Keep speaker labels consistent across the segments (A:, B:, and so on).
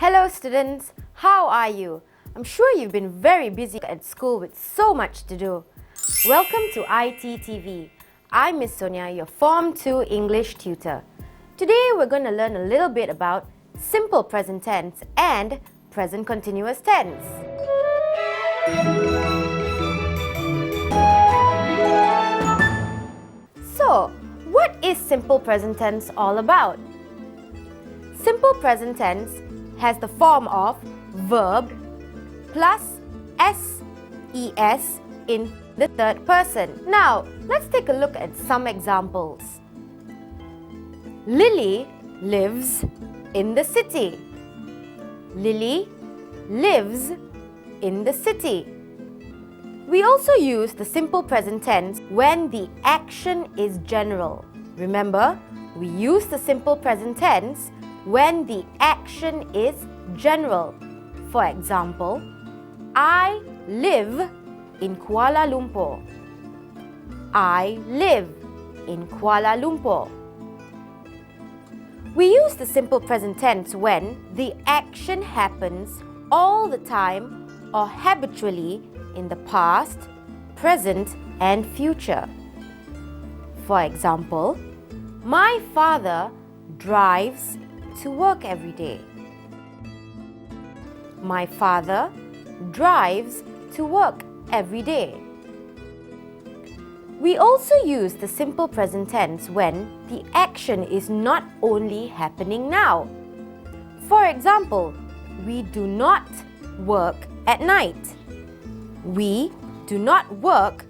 A: Hello students, how are you? I'm sure you've been very busy at school with so much to do. Welcome to iTTV. I'm Miss Sonia, your Form 2 English tutor. Today we're going to learn a little bit about simple present tense and present continuous tense. So, what is simple present tense all about? Simple present tense has the form of verb plus ses in the third person. Now, let's take a look at some examples. Lily lives in the city. Lily lives in the city. We also use the simple present tense when the action is general. Remember, we use the simple present tense when the action is general. For example, I live in Kuala Lumpur. I live in Kuala Lumpur. We use the simple present tense when the action happens all the time or habitually in the past, present, and future. For example, my father drives to work every day. My father drives to work every day. We also use the simple present tense when the action is not only happening now. For example, we do not work at night. We do not work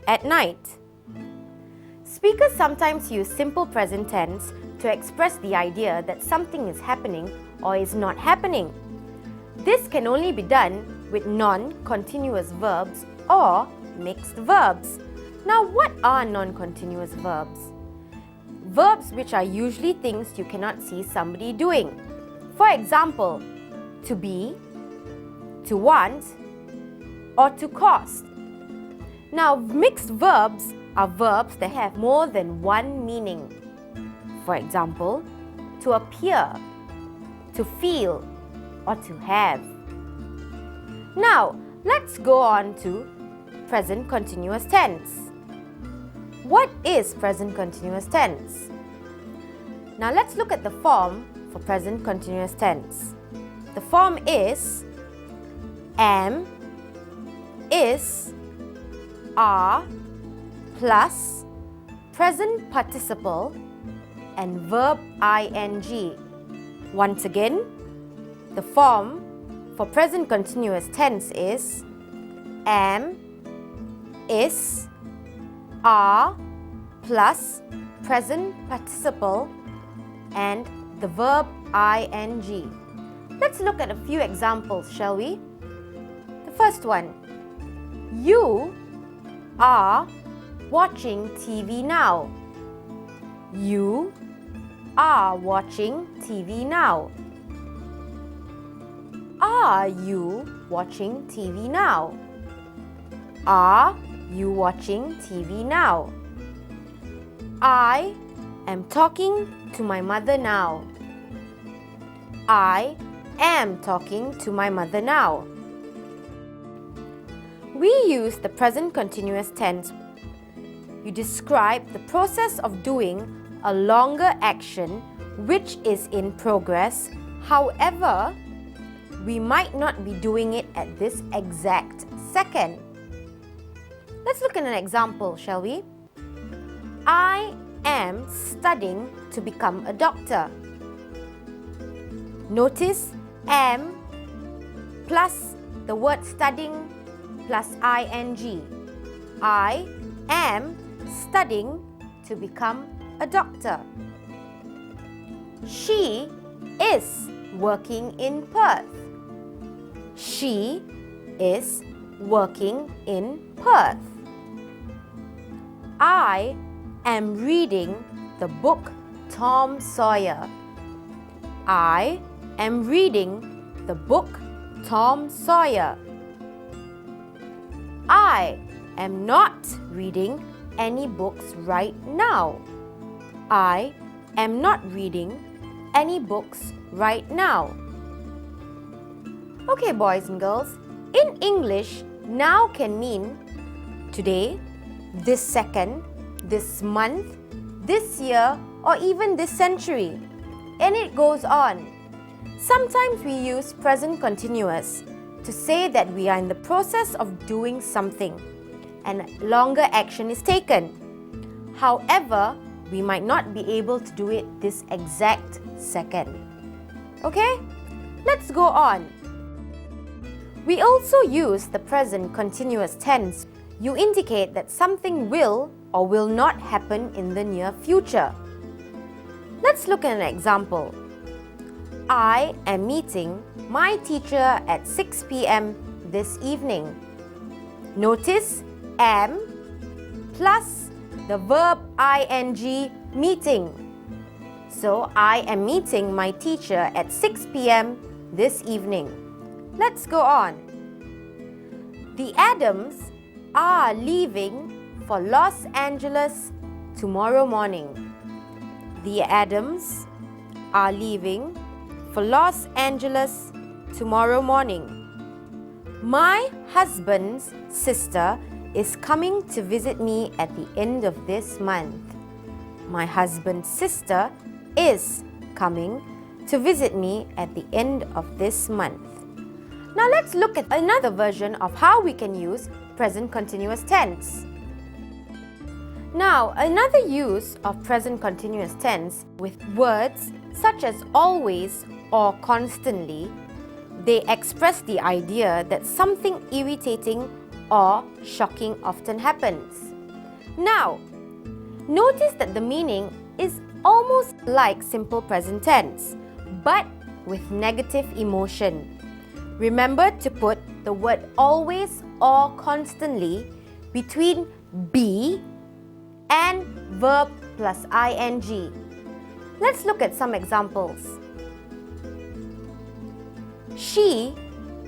A: at night. Speakers sometimes use simple present tense to express the idea that something is happening or is not happening. This can only be done with non-continuous verbs or mixed verbs. Now, what are non-continuous verbs? Verbs which are usually things you cannot see somebody doing. For example, to be, to want, or to cause. Now, mixed verbs are verbs that have more than one meaning. For example, to appear, to feel, or to have. Now, let's go on to present continuous tense. What is present continuous tense? Now, let's look at the form for present continuous tense. The form is am, is, are, plus present participle and verb ing. Once again, the form for present continuous tense is am, is, are, plus present participle and the verb ing. Let's look at a few examples, shall we? The first one. You are watching TV now. You are watching TV now. Are you watching TV now? Are you watching TV now? I am talking to my mother now. I am talking to my mother now. We use the present continuous tense. You describe the process of doing a longer action which is in progress. However, we might not be doing it at this exact second. Let's look at an example, shall we? I am studying to become a doctor. Notice am plus the word studying plus ing. I am studying to become a doctor. She is working in Perth. She is working in Perth. I am reading the book Tom Sawyer. I am reading the book Tom Sawyer. I am not reading any books right now. I am not reading any books right now. Okay, boys and girls, in English, now can mean today, this second, this month, this year, or even this century. And it goes on. Sometimes we use present continuous to say that we are in the process of doing something and longer action is taken. However, we might not be able to do it this exact second. Okay? Let's go on. We also use the present continuous tense. You indicate that something will or will not happen in the near future. Let's look at an example. I am meeting my teacher at 6 p.m. this evening. Notice am plus the verb ing meeting. So I am meeting my teacher at 6 p.m. this evening. Let's go on. The Adams are leaving for Los Angeles tomorrow morning. The Adams are leaving for Los Angeles tomorrow morning. My husband's sister is coming to visit me at the end of this month. My husband's sister is coming to visit me at the end of this month. Now let's look at another version of how we can use present continuous tense. Now, another use of present continuous tense with words such as always or constantly, they express the idea that something irritating or shocking often happens. Now, notice that the meaning is almost like simple present tense, but with negative emotion. Remember to put the word always or constantly between be and verb plus ing. Let's look at some examples. She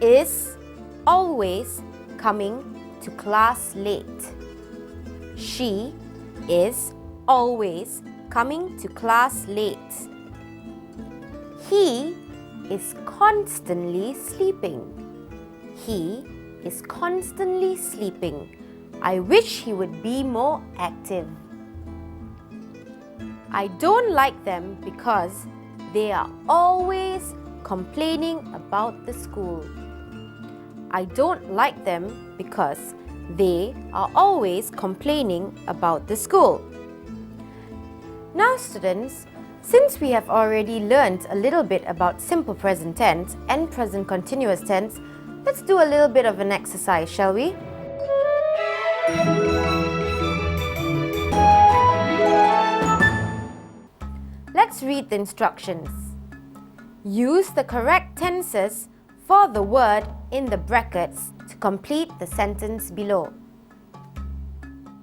A: is always coming to class late. She is always coming to class late. He is constantly sleeping. He is constantly sleeping. I wish he would be more active. I don't like them because they are always complaining about the school. I don't like them because they are always complaining about the school. Now, students, since we have already learned a little bit about simple present tense and present continuous tense, let's do a little bit of an exercise, shall we? Let's read the instructions. Use the correct tenses for the word in the brackets to complete the sentence below.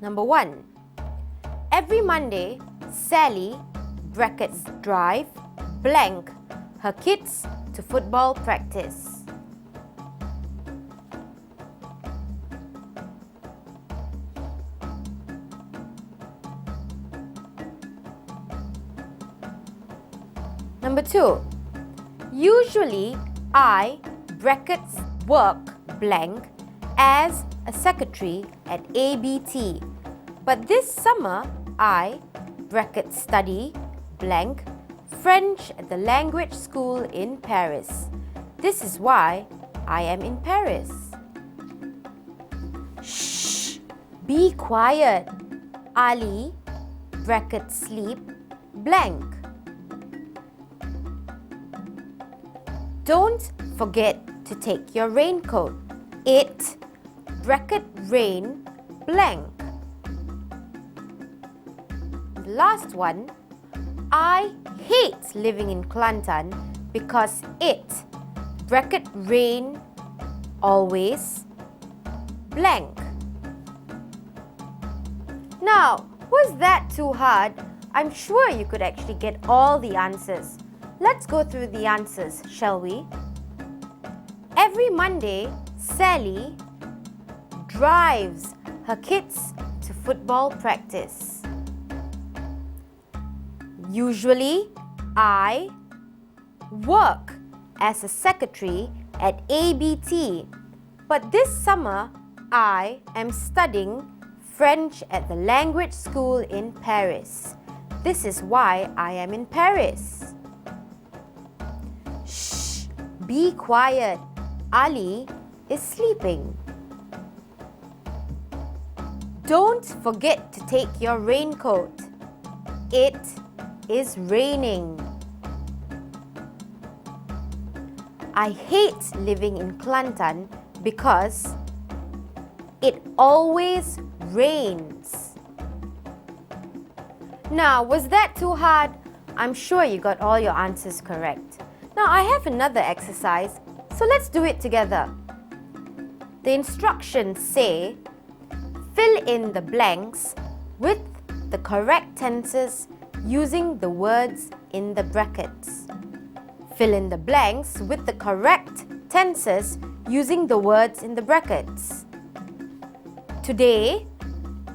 A: Number 1. Every Monday, Sally brackets drive blank her kids to football practice. Number 2. Usually I brackets work blank as a secretary at ABT, but this summer I brackets study blank French at the language school in Paris. This is why I am in Paris. Shh! Be quiet. Ali bracket sleep blank. Don't forget to take your raincoat. It bracket rain blank. The last one, I hate living in Kelantan because it bracket rain always blank. Now, was that too hard? I'm sure you could actually get all the answers. Let's go through the answers, shall we? Every Monday, Sally drives her kids to football practice. Usually, I work as a secretary at ABT, but this summer I am studying French at the language school in Paris. This is why I am in Paris. Shh, be quiet. Ali is sleeping. Don't forget to take your raincoat. It is raining. I hate living in Kelantan because it always rains. Now, was that too hard? I'm sure you got all your answers correct. Now, I have another exercise, so let's do it together. The instructions say, fill in the blanks with the correct tenses using the words in the brackets. Fill in the blanks with the correct tenses using the words in the brackets. Today,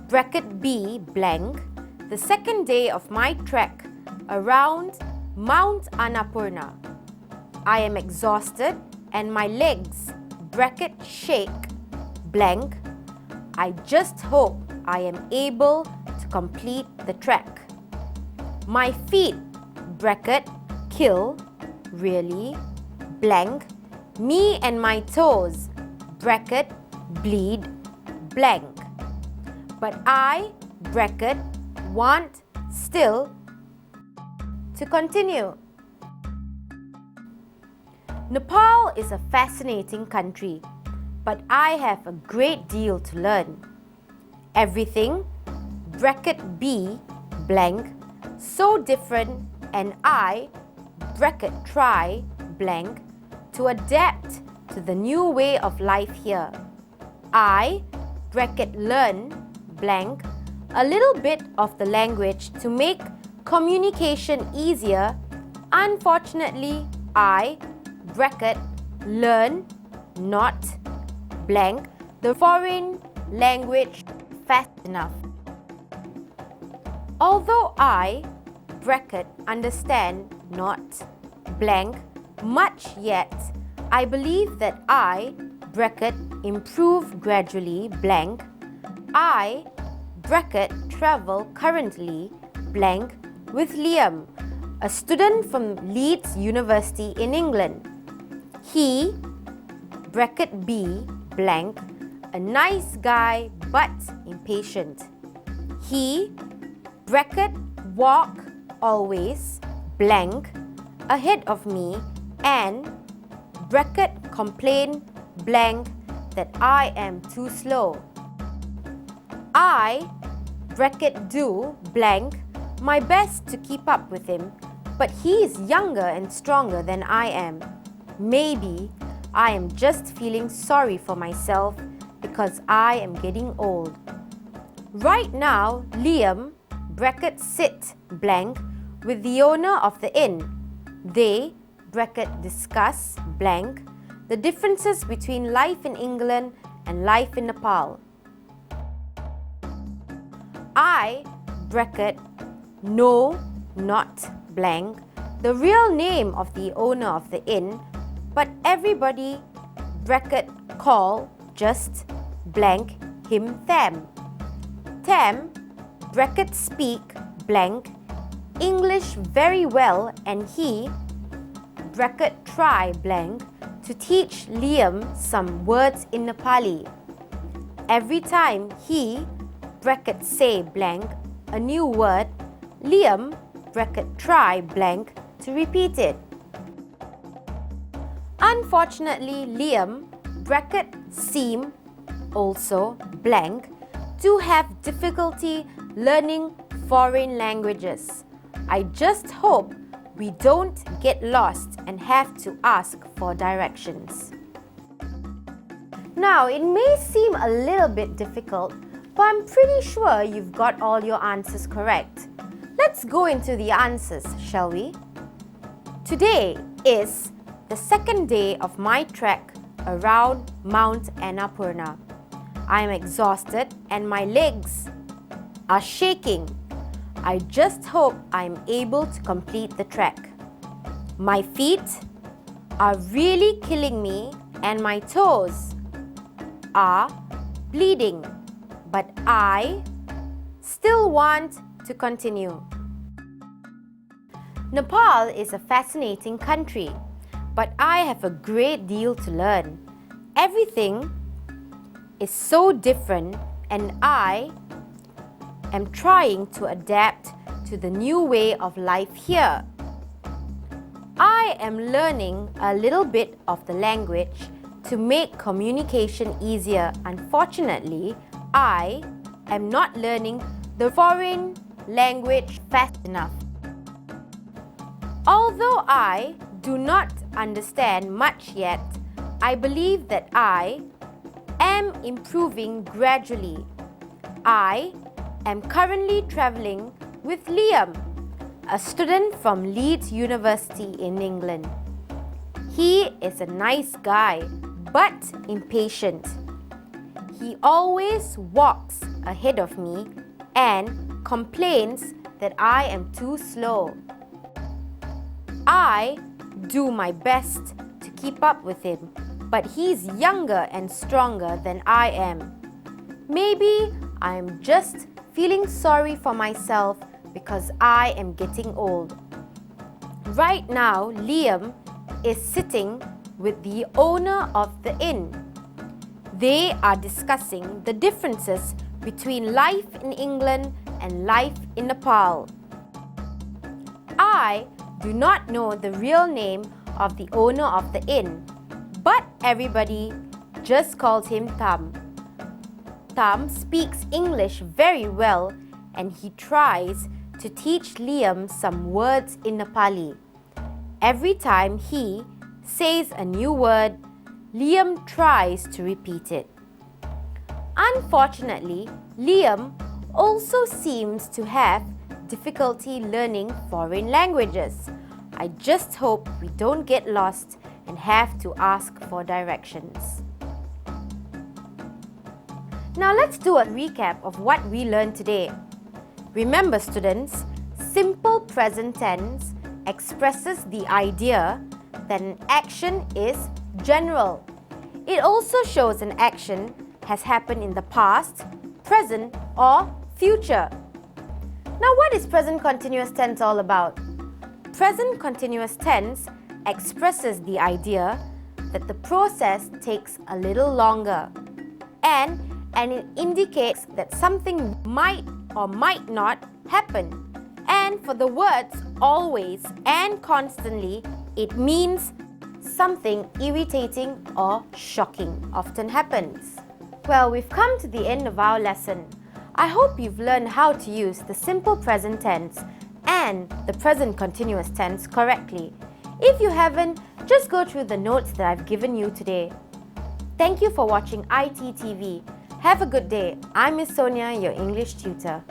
A: bracket B blank, the second day of my trek around Mount Annapurna. I am exhausted and my legs, bracket shake, blank. I just hope I am able to complete the trek. My feet, bracket kill, really, blank. Me and my toes, bracket bleed, blank. But I, bracket, want still to continue. Nepal is a fascinating country, but I have a great deal to learn. Everything, bracket B, blank, so different, and I, bracket try, blank, to adapt to the new way of life here. I, bracket learn, blank, a little bit of the language to make communication easier. Unfortunately, I, bracket learn, not, blank, the foreign language fast enough. Although I, bracket understand, not, blank, much yet, I believe that I, bracket improve gradually, blank. I, bracket travel currently, blank, with Liam, a student from Leeds University in England. He, bracket B, blank, a nice guy but impatient. He, bracket walk always, blank, ahead of me and bracket complain, blank, that I am too slow. I, bracket do, blank, my best to keep up with him, but he is younger and stronger than I am. Maybe I am just feeling sorry for myself because I am getting old. Right now, Liam, bracket sit, blank, with the owner of the inn. They, bracket discuss, blank, the differences between life in England and life in Nepal. I, bracket no, not, blank, the real name of the owner of the inn, but everybody, bracket call, just, blank, him Tham. Tham, bracket speak, blank, English very well, and he, bracket try, blank, to teach Liam some words in Nepali. Every time he, bracket say, blank, a new word, Liam, bracket try, blank, to repeat it. Unfortunately, Liam, bracket seem, also, blank, to have difficulty learning foreign languages. I just hope we don't get lost and have to ask for directions. Now, it may seem a little bit difficult, but I'm pretty sure you've got all your answers correct. Let's go into the answers, shall we? Today is the second day of my trek around Mount Annapurna. I am exhausted and my legs are shaking. I just hope I am able to complete the trek. My feet, are really killing me and my toes are bleeding, but I still want to continue. Nepal is a fascinating country, but I have a great deal to learn. Everything is so different and I am trying to adapt to the new way of life here. I am learning a little bit of the language to make communication easier. Unfortunately, I am not learning the foreign language fast enough. Although I do not understand much yet, I believe that I am improving gradually. I am currently travelling with Liam, a student from Leeds University in England. He is a nice guy, but impatient. He always walks ahead of me and complains that I am too slow. I do my best to keep up with him, but he's younger and stronger than I am. Maybe I am just feeling sorry for myself because I am getting old. Right now, Liam is sitting with the owner of the inn. They are discussing the differences between life in England and life in Nepal. I do not know the real name of the owner of the inn, but everybody just calls him Tam. Tam speaks English very well and he tries to teach Liam some words in Nepali. Every time he says a new word, Liam tries to repeat it. Unfortunately, Liam also seems to have difficulty learning foreign languages. I just hope we don't get lost and have to ask for directions. Now let's do a recap of what we learned today. Remember students, simple present tense expresses the idea that an action is general. It also shows an action has happened in the past, present or future. Now what is present continuous tense all about? Present continuous tense expresses the idea that the process takes a little longer and it indicates that something might or might not happen. And for the words always and constantly, it means something irritating or shocking often happens. Well, we've come to the end of our lesson. I hope you've learned how to use the simple present tense and the present continuous tense correctly. If you haven't, just go through the notes that I've given you today. Thank you for watching iTTV. Have a good day. I'm Miss Sonia, your English tutor.